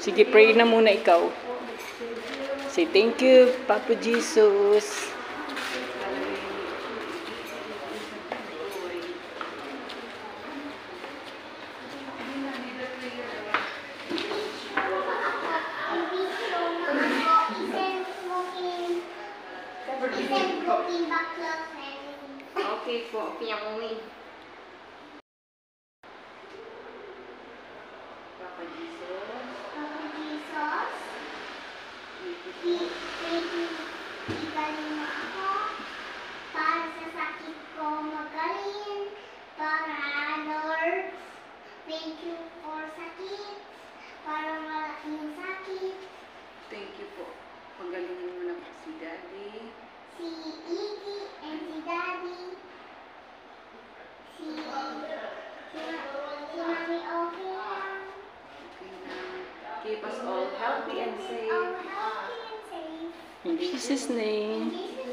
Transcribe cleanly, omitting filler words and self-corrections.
Sige, pray na muna ikaw. Say thank you, Papa Jesus. Okay po, pinyamuhin. Papa Jesus. Igaling mo ako para sa sakit ko magaling. Para Lord, thank you for sakit. Para malaking sakit. Thank you po. Pagalingin mo na po si Daddy. Si Iggy and si Daddy. Si Mami okay lang. Okay na. Keep us all healthy and safe. All healthy and safe. In Jesus' name. In Jesus'